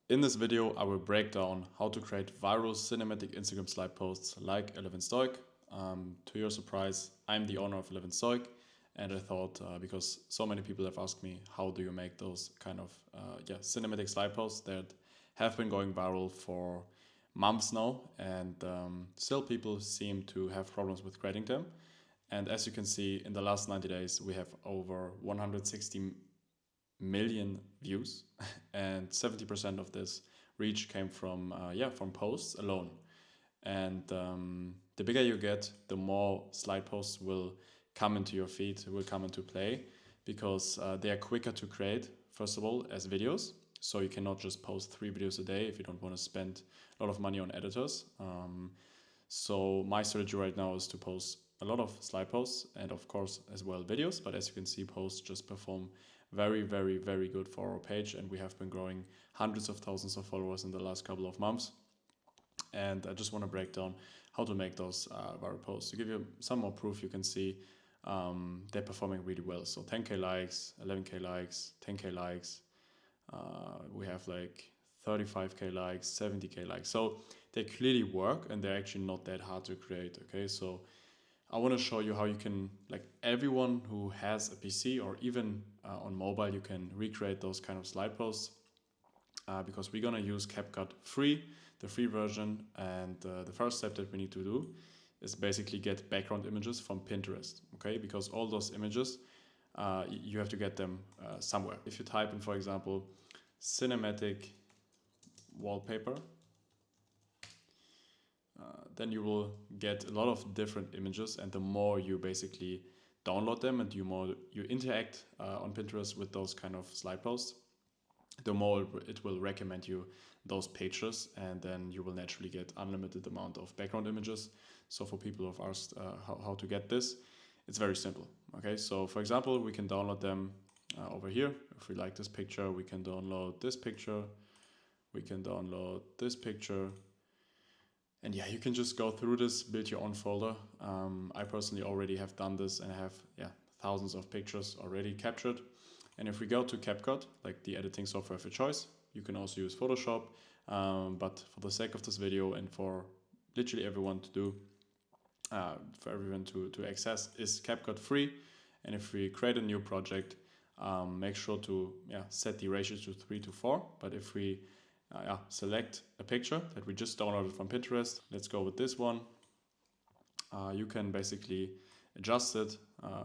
In this video, I will break down how to create viral cinematic Instagram slide posts like Elevenstoic. To your surprise, I'm the owner of Elevenstoic, and I thought because so many people have asked me how do you make those kind of cinematic slide posts that have been going viral for months now, and still people seem to have problems with creating them. And as you can see, in the last 90 days, we have over 160 million views, and 70% of this reach came from from posts alone. And the bigger you get, the more slide posts will come into your feed, will come into play, because they are quicker to create, first of all, as videos. So you cannot just post 3 videos a day if you don't want to spend a lot of money on editors. So my strategy right now is to post a lot of slide posts and of course as well videos, but as you can see, posts just perform very, very, very good for our page, and we have been growing hundreds of thousands of followers in the last couple of months. And I just want to break down how to make those viral posts. To give you some more proof, you can see they're performing really well. So 10k likes, 11k likes, 10k likes, we have like 35k likes, 70k likes. So they clearly work, and they're actually not that hard to create. Okay, so I want to show you how you can, like, everyone who has a PC or even on mobile, you can recreate those kind of slide posts, because we're gonna use CapCut free, the free version. And the first step that we need to do is basically get background images from Pinterest. Okay, because all those images, you have to get them somewhere. If you type in, for example, cinematic wallpaper, then you will get a lot of different images, and the more you basically download them and the more you interact on Pinterest with those kind of slide posts, the more it will recommend you those pages, and then you will naturally get unlimited amount of background images. So for people who have asked how to get this, it's very simple. Okay, so for example, we can download them over here. If we like this picture, we can download this picture, we can download this picture. And yeah, you can just go through this, build your own folder. I personally already have done this, and I have thousands of pictures already captured. And if we go to CapCut, like the editing software of your choice, you can also use Photoshop. But for the sake of this video and for literally everyone to do, for everyone to access, is CapCut free. And if we create a new project, make sure to set the ratio to 3:4. But if we select a picture that we just downloaded from Pinterest, let's go with this one. You can basically adjust it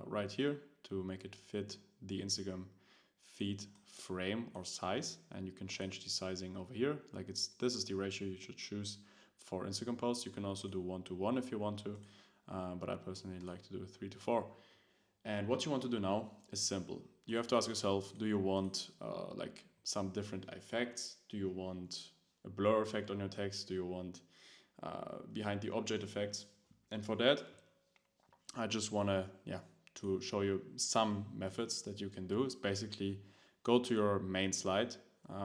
right here to make it fit the Instagram feed frame or size, and you can change the sizing over here. Like this is the ratio you should choose for Instagram posts. You can also do 1:1 if you want to, but I personally like to do 3:4. And what you want to do now is simple. You have to ask yourself, do you want like some different effects? Do you want a blur effect on your text? Do you want behind the object effects? And for that, I just want to show you some methods that you can do. Is basically go to your main slide,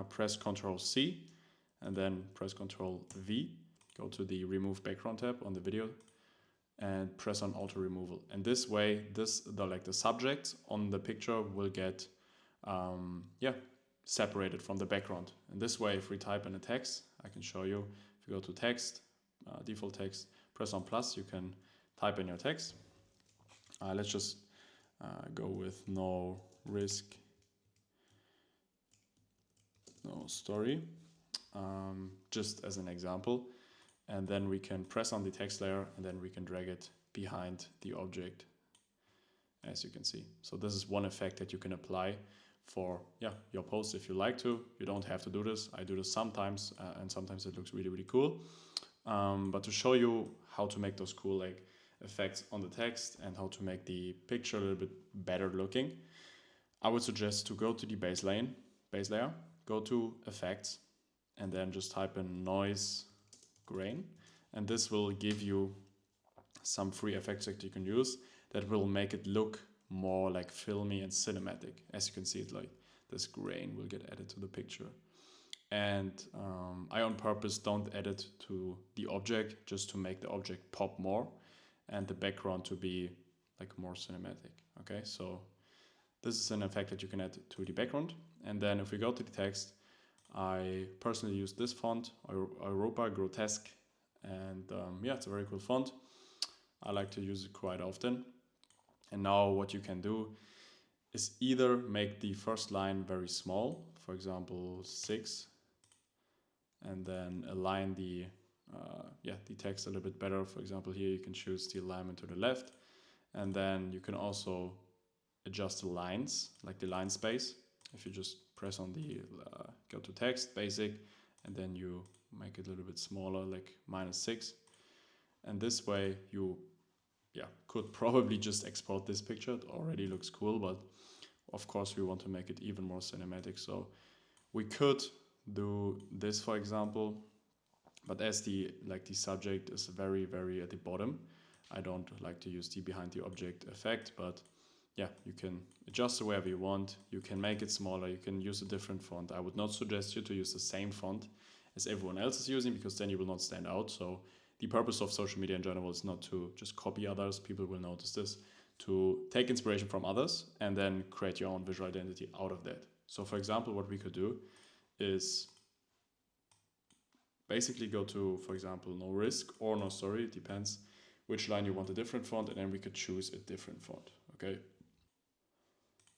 press Ctrl C, and then press Ctrl V. Go to the Remove Background tab on the video, and press on Auto Removal. And this way, the subject on the picture will get separated from the background. And this way, if we type in a text, I can show you. If you go to text, default text, press on plus, you can type in your text. Let's just go with no risk, no story, just as an example. And then we can press on the text layer, and then we can drag it behind the object, as you can see. So this is one effect that you can apply for your posts if you like to. You don't have to do this. I do this sometimes, and sometimes it looks really, really cool. But to show you how to make those cool effects on the text and how to make the picture a little bit better looking, I would suggest to go to the base layer, go to effects, and then just type in noise grain, and this will give you some free effects that you can use that will make it look more like filmy and cinematic. As you can see, it like this grain will get added to the picture. And I on purpose don't add it to the object, just to make the object pop more and the background to be like more cinematic. Okay, so this is an effect that you can add to the background. And then if we go to the text, I personally use this font, Europa Grotesque, and yeah, it's a very cool font. I like to use it quite often. And now what you can do is either make the first line very small, for example 6, and then align the the text a little bit better. For example, here you can choose the alignment to the left, and then you can also adjust the lines, like the line space. If you just press on the go to text, basic, and then you make it a little bit smaller, like -6. And this way you could probably just export this picture. It already looks cool, but of course we want to make it even more cinematic. So we could do this, for example, but as the subject is very at the bottom, I don't like to use the behind the object effect, but yeah, you can adjust it wherever you want. You can make it smaller. You can use a different font. I would not suggest you to use the same font as everyone else is using, because then you will not stand out. So the purpose of social media in general is not to just copy others. People will notice this. To take inspiration from others and then create your own visual identity out of that. So for example, what we could do is basically go to, for example, no risk or no story. It depends which line you want a different font, and then we could choose a different font. Okay.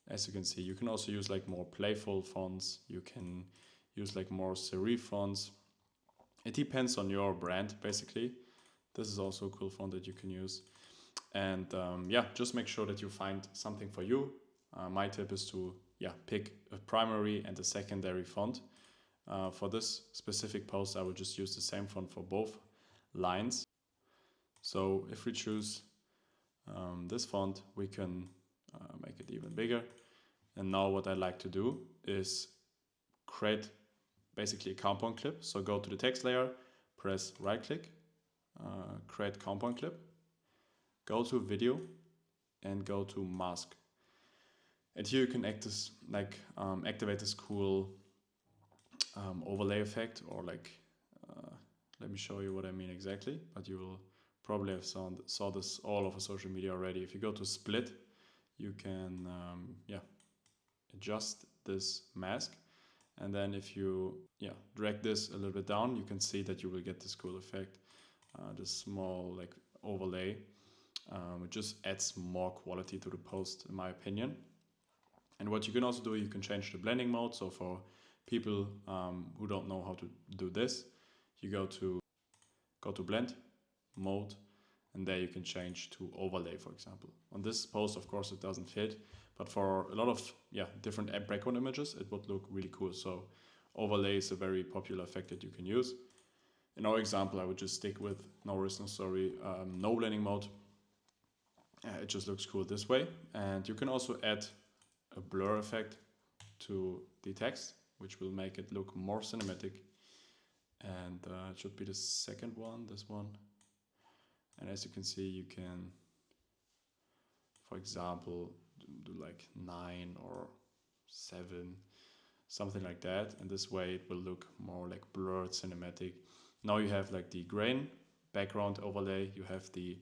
As you can see, you can also use like more playful fonts. You can use like more serif fonts. It depends on your brand, basically. This is also a cool font that you can use. And just make sure that you find something for you. My tip is to pick a primary and a secondary font. For this specific post, I will just use the same font for both lines. So if we choose this font, we can make it even bigger. And now what I like to do is create basically a compound clip. So go to the text layer, press right click, create compound clip, go to video, and go to mask. And here you can activate this cool overlay effect, or let me show you what I mean exactly, but you will probably have saw this all over social media already. If you go to split, you can adjust this mask, and then if you drag this a little bit down, you can see that you will get this cool effect, this small overlay. It just adds more quality to the post, in my opinion. And what you can also do, you can change the blending mode. So for people who don't know how to do this, you go to blend mode, and there you can change to overlay, for example. On this post, of course, it doesn't fit, but for a lot of different background images, it would look really cool. So overlay is a very popular effect that you can use. In our example, I would just stick with no risk, no story, no blending mode. It just looks cool this way. And you can also add a blur effect to the text, which will make it look more cinematic. And it should be the second one, this one. And as you can see, you can, for example, do like 9 or 7, something like that. And this way it will look more like blurred cinematic. Now you have like the grain background overlay, you have the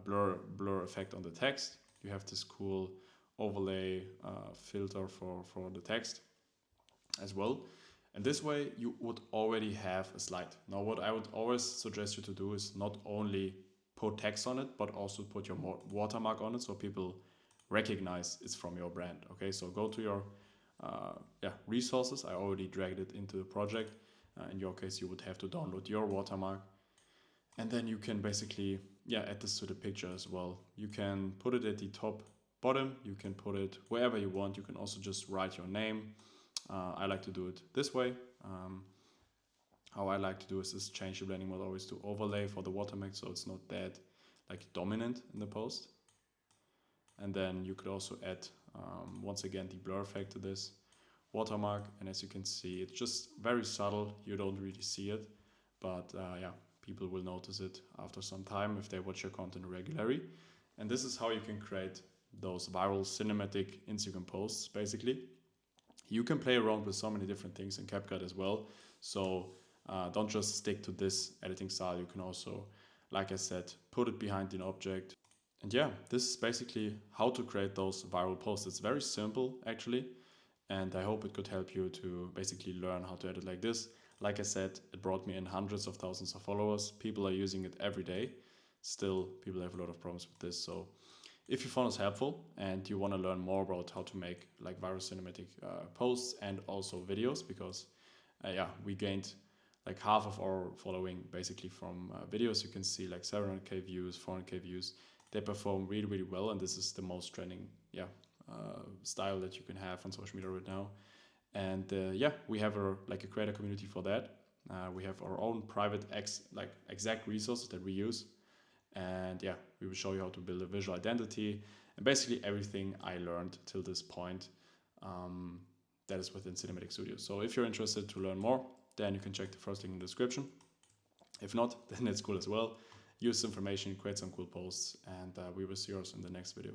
blur effect on the text, you have this cool overlay filter for the text as well. And this way you would already have a slide. Now what I would always suggest you to do is not only put text on it, but also put your watermark on it, so people recognize it's from your brand. Okay, so go to your resources. I already dragged it into the project. In your case, you would have to download your watermark, and then you can basically add this to the picture as well. You can put it at the top, bottom. You can put it wherever you want. You can also just write your name. I like to do it this way. How I like to do is just change the blending mode always to overlay for the watermark, so it's not that dominant in the post. And then you could also add once again the blur effect to this watermark, and as you can see, it's just very subtle. You don't really see it, but people will notice it after some time if they watch your content regularly. And this is how you can create those viral cinematic Instagram posts. Basically, you can play around with so many different things in CapCut as well, so don't just stick to this editing style. You can also, like I said, put it behind an object. And this is basically how to create those viral posts. It's very simple actually, and I hope it could help you to basically learn how to edit like this. Like I said, it brought me in hundreds of thousands of followers. People are using it every day. Still, people have a lot of problems with this. So if you found this helpful and you want to learn more about how to make like viral cinematic posts and also videos, because yeah, we gained like half of our following basically from videos. You can see like 700k views, 400k views. They perform really, really well, and this is the most trending, style that you can have on social media right now. And yeah, we have a creator community for that. We have our own private exact resources that we use, and yeah, we will show you how to build a visual identity and basically everything I learned till this point. That is within Cinematic Studio. So if you're interested to learn more, then you can check the first link in the description. If not, then it's cool as well. Use this information, create some cool posts, and we will see you in the next video.